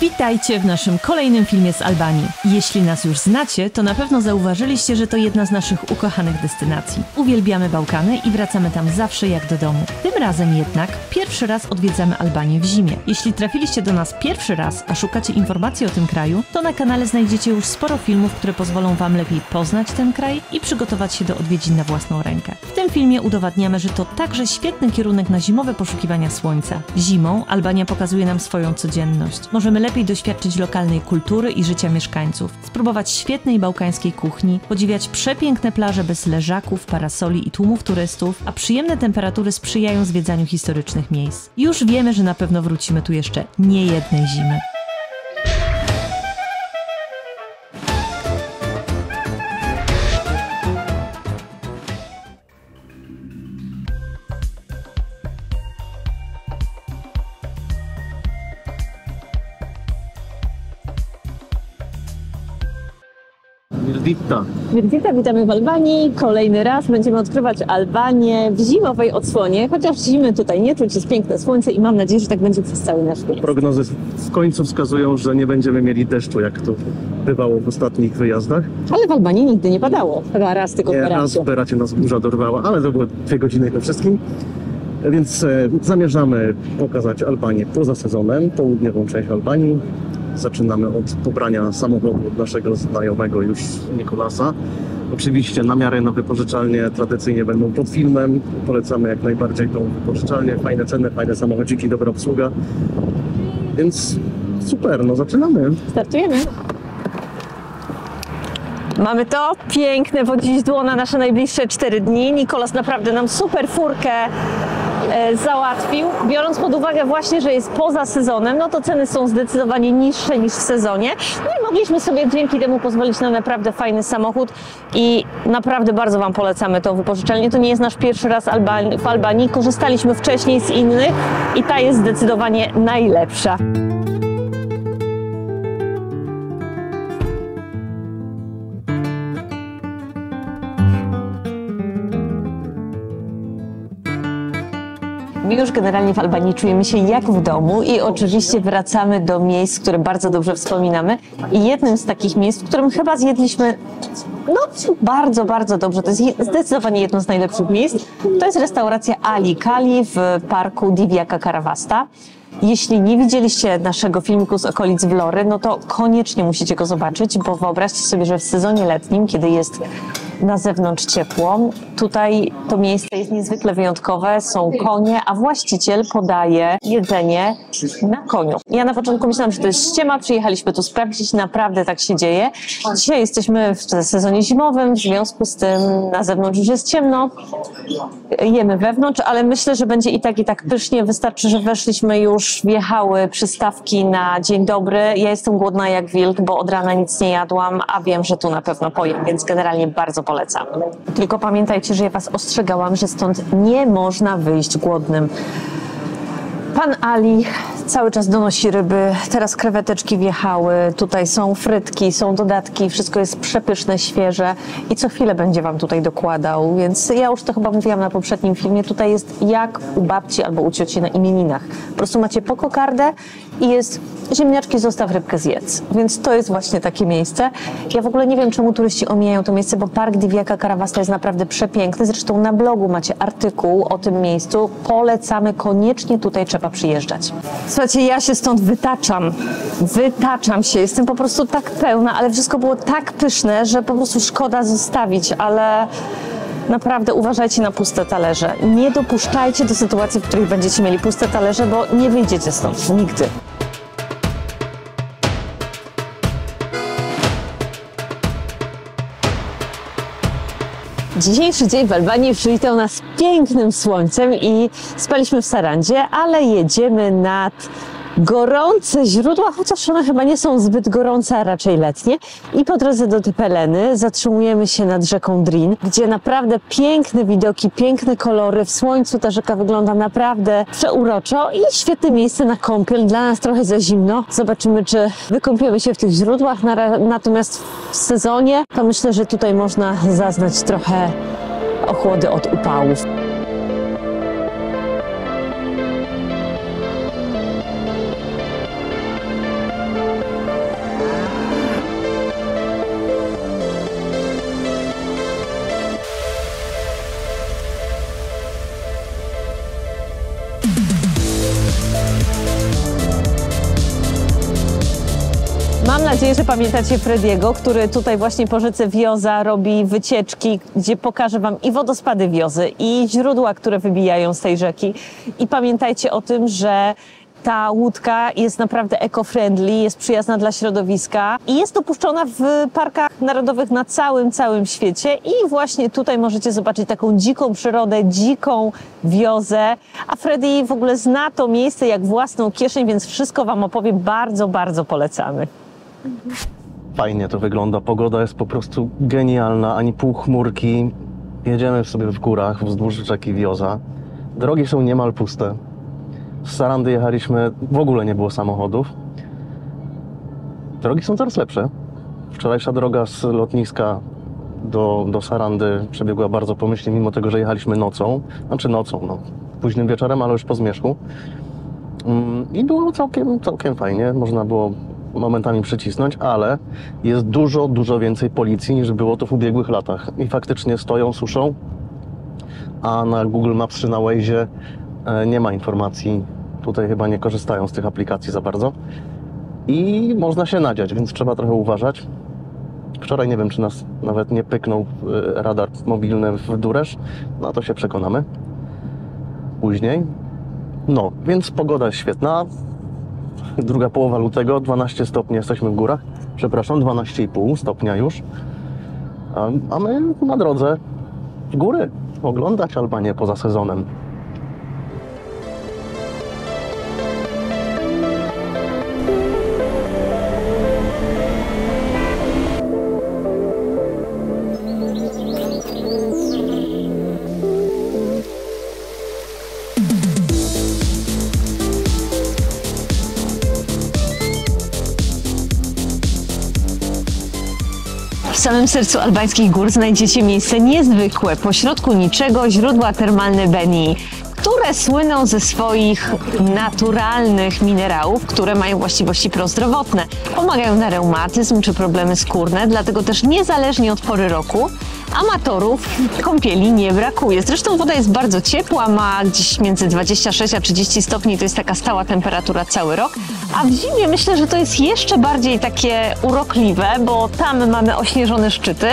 Witajcie w naszym kolejnym filmie z Albanii. Jeśli nas już znacie, to na pewno zauważyliście, że to jedna z naszych ukochanych destynacji. Uwielbiamy Bałkany i wracamy tam zawsze jak do domu. Tym razem jednak pierwszy raz odwiedzamy Albanię w zimie. Jeśli trafiliście do nas pierwszy raz, a szukacie informacji o tym kraju, to na kanale znajdziecie już sporo filmów, które pozwolą wam lepiej poznać ten kraj i przygotować się do odwiedzin na własną rękę. W tym filmie udowadniamy, że to także świetny kierunek na zimowe poszukiwania słońca. Zimą Albania pokazuje nam swoją codzienność. Możemy lepiej doświadczyć lokalnej kultury i życia mieszkańców, spróbować świetnej bałkańskiej kuchni, podziwiać przepiękne plaże bez leżaków, parasoli i tłumów turystów, a przyjemne temperatury sprzyjają zwiedzaniu historycznych miejsc. Już wiemy, że na pewno wrócimy tu jeszcze nie jednej zimy. Witam, witamy w Albanii. Kolejny raz będziemy odkrywać Albanię w zimowej odsłonie, chociaż zimy tutaj nie czuć, jest piękne słońce i mam nadzieję, że tak będzie przez cały nasz wyjazd. Prognozy w końcu wskazują, że nie będziemy mieli deszczu, jak to bywało w ostatnich wyjazdach. Ale w Albanii nigdy nie padało. Chyba raz tylko w Beracie. Raz w Beracie nas burza dorwała, ale to były 2 godziny we wszystkim. Więc zamierzamy pokazać Albanię poza sezonem, południową część Albanii. Zaczynamy od pobrania samochodu od naszego znajomego już Nikolasa. Oczywiście na miarę na wypożyczalnie tradycyjnie będą pod filmem. Polecamy jak najbardziej tą wypożyczalnię. Fajne ceny, fajne samochodziki, dobra obsługa. Więc super, no zaczynamy. Startujemy. Mamy to piękne wodzizdło na nasze najbliższe 4 dni. Nikolas naprawdę nam super furkę załatwił. Biorąc pod uwagę właśnie, że jest poza sezonem, no to ceny są zdecydowanie niższe niż w sezonie. No i mogliśmy sobie dzięki temu pozwolić na naprawdę fajny samochód i naprawdę bardzo wam polecamy tą wypożyczalnię. To nie jest nasz pierwszy raz w Albanii. Korzystaliśmy wcześniej z innych i ta jest zdecydowanie najlepsza. My już generalnie w Albanii czujemy się jak w domu i oczywiście wracamy do miejsc, które bardzo dobrze wspominamy. I jednym z takich miejsc, w którym chyba zjedliśmy bardzo, bardzo dobrze, to jest zdecydowanie jedno z najlepszych miejsc, to jest restauracja Ali Kali w parku Divjaka Karavasta. Jeśli nie widzieliście naszego filmiku z okolic Vlory, no to koniecznie musicie go zobaczyć, bo wyobraźcie sobie, że w sezonie letnim, kiedy jest na zewnątrz ciepło, tutaj to miejsce jest niezwykle wyjątkowe, są konie, a właściciel podaje jedzenie na koniu. Ja na początku myślałam, że to jest ściema, przyjechaliśmy tu sprawdzić, naprawdę tak się dzieje. Dzisiaj jesteśmy w sezonie zimowym, w związku z tym na zewnątrz już jest ciemno, jemy wewnątrz, ale myślę, że będzie i tak pysznie, wystarczy, że weszliśmy już, wjechały przystawki na dzień dobry. Ja jestem głodna jak wilk, bo od rana nic nie jadłam, a wiem, że tu na pewno pojem, więc generalnie bardzo polecam. Tylko pamiętajcie, że ja was ostrzegałam, że stąd nie można wyjść głodnym. Pan Ali cały czas donosi ryby, teraz kreweteczki wjechały, tutaj są frytki, są dodatki, wszystko jest przepyszne, świeże i co chwilę będzie wam tutaj dokładał, więc ja już to chyba mówiłam na poprzednim filmie, tutaj jest jak u babci albo u cioci na imieninach. Po prostu macie po kokardę i jest ziemniaczki, zostaw rybkę, zjedz. Więc to jest właśnie takie miejsce. Ja w ogóle nie wiem, czemu turyści omijają to miejsce, bo park Divjaka Karavasta jest naprawdę przepiękny. Zresztą na blogu macie artykuł o tym miejscu. Polecamy, koniecznie tutaj trzeba przyjeżdżać. Słuchajcie, ja się stąd wytaczam się. Jestem po prostu tak pełna, ale wszystko było tak pyszne, że po prostu szkoda zostawić, ale naprawdę uważajcie na puste talerze. Nie dopuszczajcie do sytuacji, w której będziecie mieli puste talerze, bo nie wyjdziecie stąd nigdy. Dzisiejszy dzień w Albanii przywitał nas pięknym słońcem i spaliśmy w Sarandzie, ale jedziemy nad gorące źródła, chociaż one chyba nie są zbyt gorące, a raczej letnie. I po drodze do Tepeleny zatrzymujemy się nad rzeką Drin, gdzie naprawdę piękne widoki, piękne kolory. W słońcu ta rzeka wygląda naprawdę przeuroczo i świetne miejsce na kąpiel. Dla nas trochę za zimno. Zobaczymy, czy wykąpiemy się w tych źródłach. Natomiast w sezonie to myślę, że tutaj można zaznać trochę ochłody od upałów. Mam nadzieję, że pamiętacie Frediego, który tutaj właśnie po rzece Wioza robi wycieczki, gdzie pokażę wam i wodospady Wiozy, i źródła, które wybijają z tej rzeki. I pamiętajcie o tym, że ta łódka jest naprawdę eco-friendly, jest przyjazna dla środowiska i jest dopuszczona w parkach narodowych na całym świecie. I właśnie tutaj możecie zobaczyć taką dziką przyrodę, dziką Wiozę. A Freddy w ogóle zna to miejsce jak własną kieszeń, więc wszystko wam opowie. Bardzo polecamy. Fajnie to wygląda, pogoda jest po prostu genialna, ani pół chmurki. Jedziemy sobie w górach wzdłuż rzeki Wioza. Drogi są niemal puste. Z Sarandy jechaliśmy, w ogóle nie było samochodów. Drogi są coraz lepsze. Wczorajsza droga z lotniska do Sarandy przebiegła bardzo pomyślnie, mimo tego, że jechaliśmy nocą. Znaczy nocą, no, późnym wieczorem, ale już po zmierzchu. I było całkiem fajnie. Można było momentami przycisnąć, ale jest dużo więcej policji niż było to w ubiegłych latach. I faktycznie stoją, suszą, a na Google Maps czy na Waze'ie nie ma informacji. Tutaj chyba nie korzystają z tych aplikacji za bardzo. I można się nadziać, więc trzeba trochę uważać. Wczoraj nie wiem, czy nas nawet nie pyknął radar mobilny w Duresz. No to się przekonamy później. No, więc pogoda jest świetna. Druga połowa lutego, 12 stopni, jesteśmy w górach. Przepraszam, 12,5 stopnia już. A my na drodze w góry oglądać Albanię poza sezonem. W samym sercu albańskich gór znajdziecie miejsce niezwykłe, pośrodku niczego, źródła termalne Beni, które słyną ze swoich naturalnych minerałów, które mają właściwości prozdrowotne. Pomagają na reumatyzm czy problemy skórne, dlatego też niezależnie od pory roku amatorów kąpieli nie brakuje. Zresztą woda jest bardzo ciepła, ma gdzieś między 26 a 30 stopni, to jest taka stała temperatura cały rok, a w zimie myślę, że to jest jeszcze bardziej takie urokliwe, bo tam mamy ośnieżone szczyty,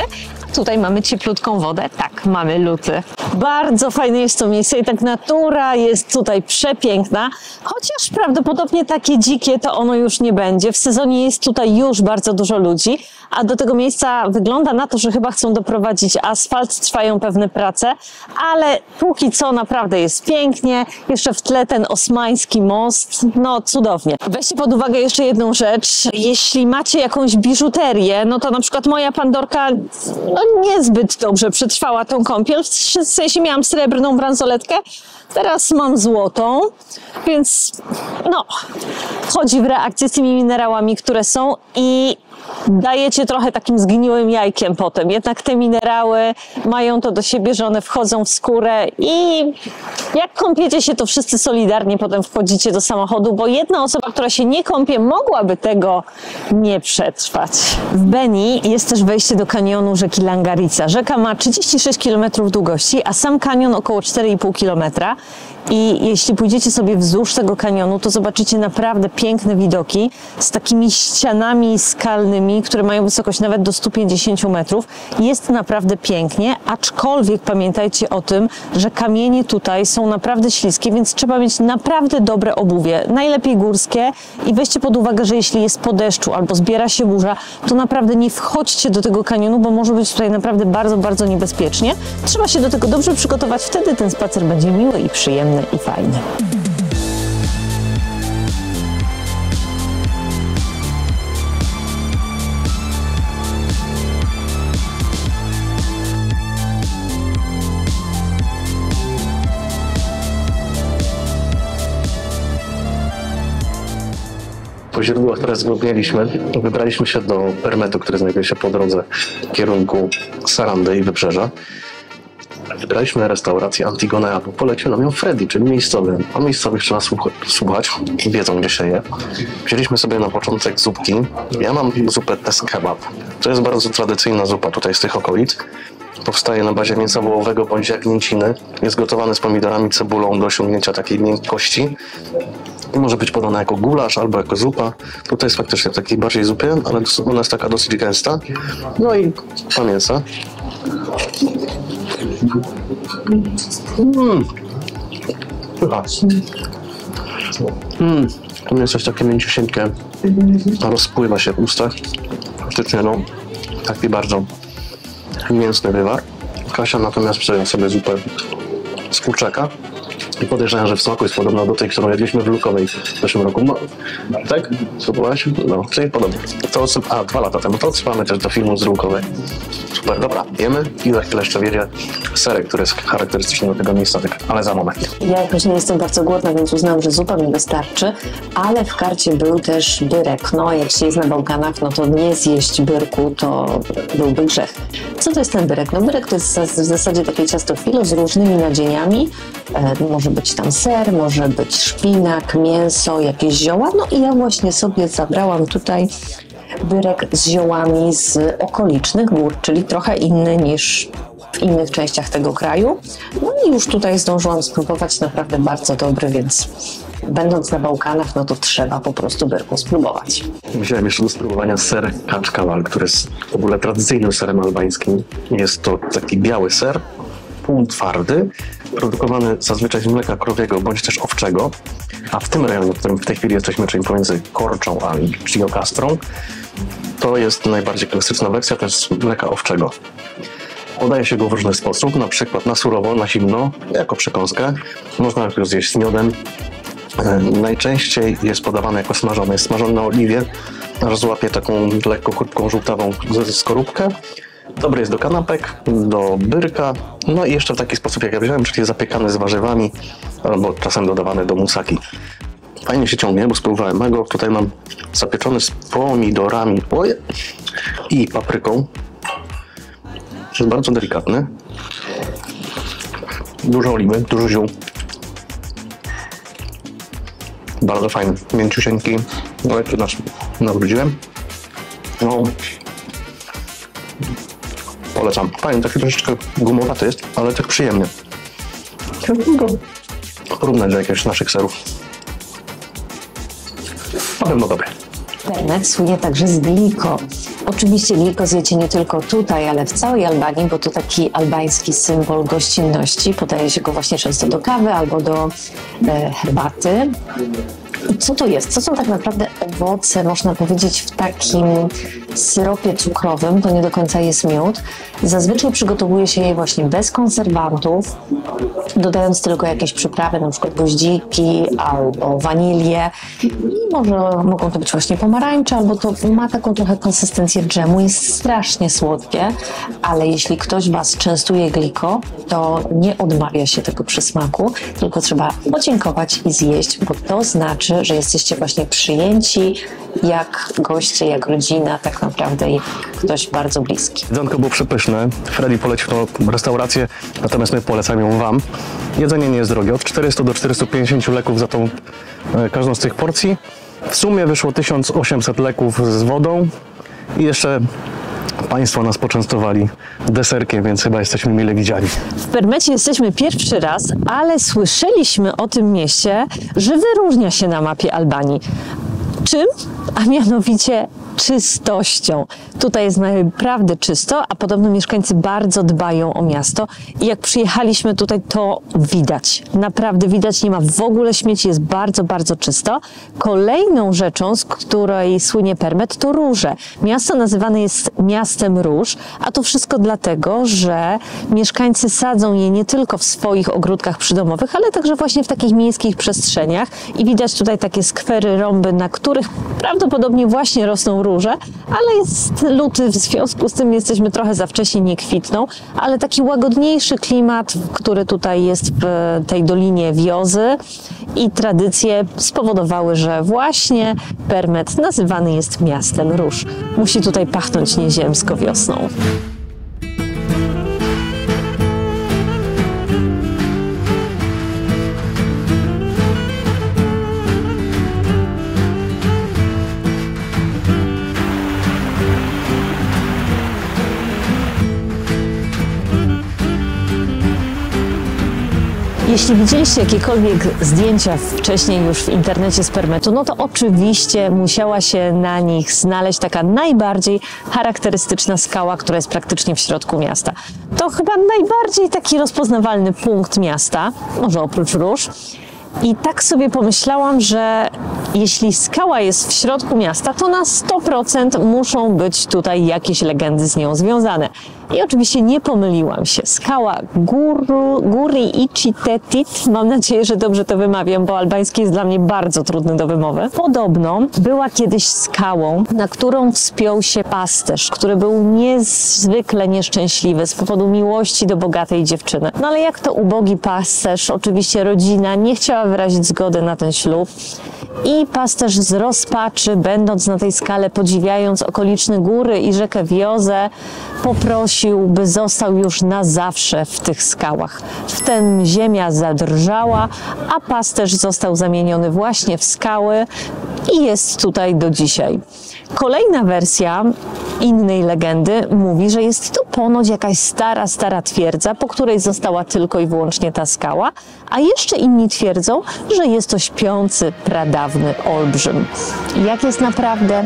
tutaj mamy cieplutką wodę, tak, mamy luty. Bardzo fajne jest to miejsce i tak natura jest tutaj przepiękna, chociaż prawdopodobnie takie dzikie to ono już nie będzie. W sezonie jest tutaj już bardzo dużo ludzi, a do tego miejsca wygląda na to, że chyba chcą doprowadzić asfalt, trwają pewne prace, ale póki co naprawdę jest pięknie. Jeszcze w tle ten osmański most, no cudownie. Weźcie pod uwagę jeszcze jedną rzecz. Jeśli macie jakąś biżuterię, no to na przykład moja Pandorka niezbyt dobrze przetrwała tą kąpiel. W sensie miałam srebrną bransoletkę, teraz mam złotą, więc no, chodzi w reakcję z tymi minerałami, które są i dajecie trochę takim zgniłym jajkiem potem. Jednak te minerały mają to do siebie, że one wchodzą w skórę i jak kąpiecie się, to wszyscy solidarnie potem wchodzicie do samochodu, bo jedna osoba, która się nie kąpie, mogłaby tego nie przetrwać. W Beni jest też wejście do kanionu rzeki Langarica. Rzeka ma 36 km długości, a sam kanion około 4,5 km. I jeśli pójdziecie sobie wzdłuż tego kanionu, to zobaczycie naprawdę piękne widoki z takimi ścianami skalnymi, które mają wysokość nawet do 150 metrów. Jest naprawdę pięknie, aczkolwiek pamiętajcie o tym, że kamienie tutaj są naprawdę śliskie, więc trzeba mieć naprawdę dobre obuwie, najlepiej górskie i weźcie pod uwagę, że jeśli jest po deszczu albo zbiera się burza, to naprawdę nie wchodźcie do tego kanionu, bo może być tutaj naprawdę bardzo niebezpiecznie. Trzeba się do tego dobrze przygotować, wtedy ten spacer będzie miły i przyjemny i fajny. Po źródłach, które zgłębiliśmy, wybraliśmy się do Permetu, który znajduje się po drodze w kierunku Sarandy i Wybrzeża. Wybraliśmy restaurację Antigone, bo polecił nam ją Freddy, czyli miejscowy. A miejscowych trzeba słuchać, wiedzą gdzie się je. Wzięliśmy sobie na początek zupki. Ja mam zupę test kebab. To jest bardzo tradycyjna zupa tutaj z tych okolic. Powstaje na bazie mięsa wołowego bądź jagnięciny. Jest gotowany z pomidorami, cebulą do osiągnięcia takiej miękkości. Może być podana jako gulasz albo jako zupa. Tutaj jest faktycznie w takiej bardziej zupie, ale ona jest taka dosyć gęsta. No i dwa mięsa. To mięso jest takie mięciusieńkie, rozpływa się w ustach. Faktycznie no, taki bardzo mięsny wywar. Kasia natomiast przyjął sobie zupę z kurczaka i podejrzewam, że w smaku jest podobna do tej, którą jedliśmy w Lukowej w zeszłym roku. No, tak? Spróbowałaś? No, czyli podobnie. To 2 lata temu. To odsyłamy też do filmu z Lukowej. Super, dobra, jemy i za chwilę jeszcze wiedzie serek, który jest charakterystyczny do tego miejsca, ale za moment. Ja jakoś nie jestem bardzo głodna, więc uznałam, że zupa mi wystarczy, ale w karcie był też byrek. No, jak się jest na Bałkanach, no to nie zjeść byrku to byłby grzech. Co to jest ten byrek? No byrek to jest w zasadzie takie ciasto filo z różnymi nadzieniami. Może być tam ser, może być szpinak, mięso, jakieś zioła. No i ja właśnie sobie zabrałam tutaj byrek z ziołami z okolicznych gór, czyli trochę inny niż w innych częściach tego kraju. No i już tutaj zdążyłam spróbować, naprawdę bardzo dobry, więc będąc na Bałkanach, no to trzeba po prostu byrku spróbować. Wziąłem jeszcze do spróbowania ser kaczkawal, który jest w ogóle tradycyjnym serem albańskim. Jest to taki biały ser, półtwardy, produkowany zazwyczaj z mleka krowiego bądź też owczego, a w tym rejonie, w którym w tej chwili jesteśmy, czyli pomiędzy Korczą a Chiyokastrą, to jest najbardziej klasyczna wersja, to jest mleka owczego. Podaje się go w różny sposób, na przykład na surowo, na zimno, jako przekąskę. Można go zjeść z miodem. Najczęściej jest podawany jako smażony. Jest smażony na oliwie, aż złapie taką lekko chrupką, żółtawą skorupkę. Dobry jest do kanapek, do byrka, no i jeszcze w taki sposób, jak ja wziąłem, czyli zapiekany z warzywami, albo czasem dodawany do musaki. Fajnie się ciągnie, bo spróbowałem go. Tutaj mam zapieczony z pomidorami i papryką. Jest bardzo delikatny. Dużo oliwy, dużo ziół. Bardzo fajny, mięciusieńki. No jak tu nawróciłem. No. Polecam. Fajny, taki troszeczkę gumowaty jest, ale tak przyjemny. Chciałbym go porównać do jakiegoś naszych serów. Na pewno dobry. Permet słynie także z gliko. Oczywiście gliko zjecie nie tylko tutaj, ale w całej Albanii, bo to taki albański symbol gościnności. Podaje się go właśnie często do kawy albo do herbaty. I co to jest? Co są tak naprawdę owoce, można powiedzieć, w takim syropie cukrowym, to nie do końca jest miód. Zazwyczaj przygotowuje się je właśnie bez konserwantów, dodając tylko jakieś przyprawy, na przykład goździki albo wanilię. I mogą to być właśnie pomarańcze, albo to ma taką trochę konsystencję dżemu, jest strasznie słodkie, ale jeśli ktoś Was częstuje gliko, to nie odmawia się tego przysmaku, tylko trzeba podziękować i zjeść, bo to znaczy, że jesteście właśnie przyjęci jak goście, jak rodzina, tak naprawdę jak ktoś bardzo bliski. Jedzonko było przepyszne. Freddy polecił tą restaurację, natomiast my polecamy ją Wam. Jedzenie nie jest drogie. Od 400 do 450 leków za tą każdą z tych porcji. W sumie wyszło 1800 leków z wodą i jeszcze Państwo nas poczęstowali deserkiem, więc chyba jesteśmy mile widziani. W Permecie jesteśmy pierwszy raz, ale słyszeliśmy o tym mieście, że wyróżnia się na mapie Albanii. Czym? A mianowicie czystością. Tutaj jest naprawdę czysto, a podobno mieszkańcy bardzo dbają o miasto i jak przyjechaliśmy tutaj, to widać. Naprawdę widać, nie ma w ogóle śmieci, jest bardzo, bardzo czysto. Kolejną rzeczą, z której słynie Permet, to róże. Miasto nazywane jest miastem róż, a to wszystko dlatego, że mieszkańcy sadzą je nie tylko w swoich ogródkach przydomowych, ale także właśnie w takich miejskich przestrzeniach i widać tutaj takie skwery, rąby, na których prawdopodobnie właśnie rosną róże, ale jest luty, w związku z tym jesteśmy trochę za wcześnie, nie kwitną, ale taki łagodniejszy klimat, który tutaj jest w tej dolinie Wiozy i tradycje spowodowały, że właśnie Permet nazywany jest miastem róż. Musi tutaj pachnąć nieziemsko wiosną. Jeśli widzieliście jakiekolwiek zdjęcia wcześniej już w internecie z Permetu, no to oczywiście musiała się na nich znaleźć taka najbardziej charakterystyczna skała, która jest praktycznie w środku miasta. To chyba najbardziej taki rozpoznawalny punkt miasta, może oprócz róż. I tak sobie pomyślałam, że jeśli skała jest w środku miasta, to na 100% muszą być tutaj jakieś legendy z nią związane. I oczywiście nie pomyliłam się. Skała Guri Ichi Tetit, mam nadzieję, że dobrze to wymawiam, bo albański jest dla mnie bardzo trudny do wymowy. Podobno była kiedyś skałą, na którą wspiął się pasterz, który był niezwykle nieszczęśliwy z powodu miłości do bogatej dziewczyny. No ale jak to ubogi pasterz, oczywiście rodzina nie chciała wyrazić zgody na ten ślub i pasterz z rozpaczy, będąc na tej skale, podziwiając okoliczne góry i rzekę Wiozę, poprosił, by został już na zawsze w tych skałach. Wtem ziemia zadrżała, a pasterz został zamieniony właśnie w skały i jest tutaj do dzisiaj. Kolejna wersja innej legendy mówi, że jest to ponoć jakaś stara twierdza, po której została tylko i wyłącznie ta skała, a jeszcze inni twierdzą, że jest to śpiący, pradawny olbrzym. Jak jest naprawdę?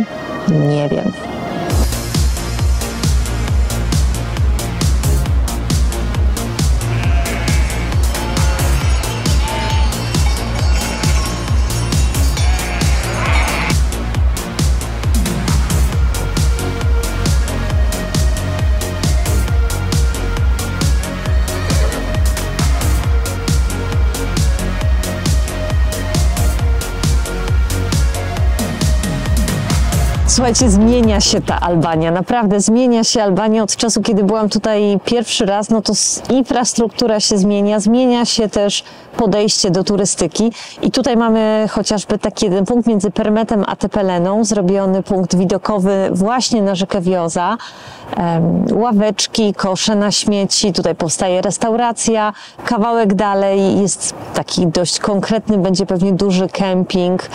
Nie wiem. Słuchajcie, zmienia się ta Albania, naprawdę zmienia się Albania od czasu, kiedy byłam tutaj pierwszy raz, no to infrastruktura się zmienia się też podejście do turystyki i tutaj mamy chociażby taki jeden punkt między Permetem a Tepeleną, zrobiony punkt widokowy właśnie na rzekę Wioza, ławeczki, kosze na śmieci, tutaj powstaje restauracja, kawałek dalej jest taki dość konkretny, będzie pewnie duży kemping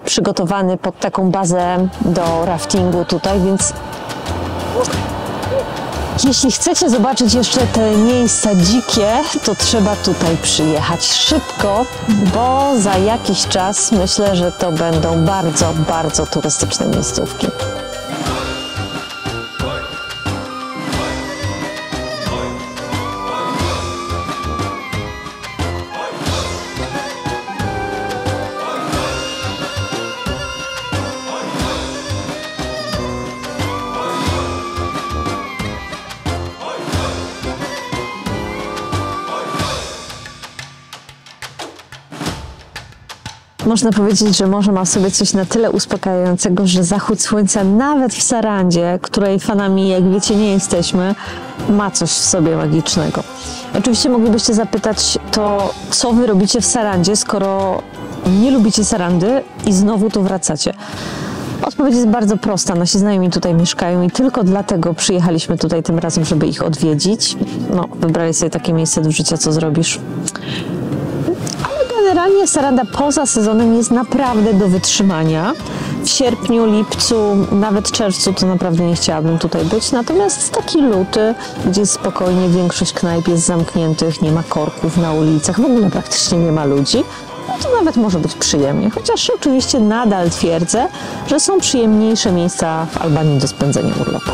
przygotowany pod taką bazę do raftingu tutaj, więc jeśli chcecie zobaczyć jeszcze te miejsca dzikie, to trzeba tutaj przyjechać szybko, bo za jakiś czas myślę, że to będą bardzo turystyczne miejscówki. Można powiedzieć, że morze ma w sobie coś na tyle uspokajającego, że zachód słońca nawet w Sarandzie, której fanami, jak wiecie, nie jesteśmy, ma coś w sobie magicznego. Oczywiście moglibyście zapytać, to co wy robicie w Sarandzie, skoro nie lubicie Sarandy i znowu tu wracacie? Odpowiedź jest bardzo prosta. Nasi znajomi tutaj mieszkają i tylko dlatego przyjechaliśmy tutaj tym razem, żeby ich odwiedzić. No, wybrali sobie takie miejsce do życia, co zrobisz? Generalnie Saranda poza sezonem jest naprawdę do wytrzymania. W sierpniu, lipcu, nawet czerwcu to naprawdę nie chciałabym tutaj być. Natomiast taki luty, gdzie spokojnie większość knajp jest zamkniętych, nie ma korków na ulicach, w ogóle praktycznie nie ma ludzi, no to nawet może być przyjemnie. Chociaż oczywiście nadal twierdzę, że są przyjemniejsze miejsca w Albanii do spędzenia urlopu.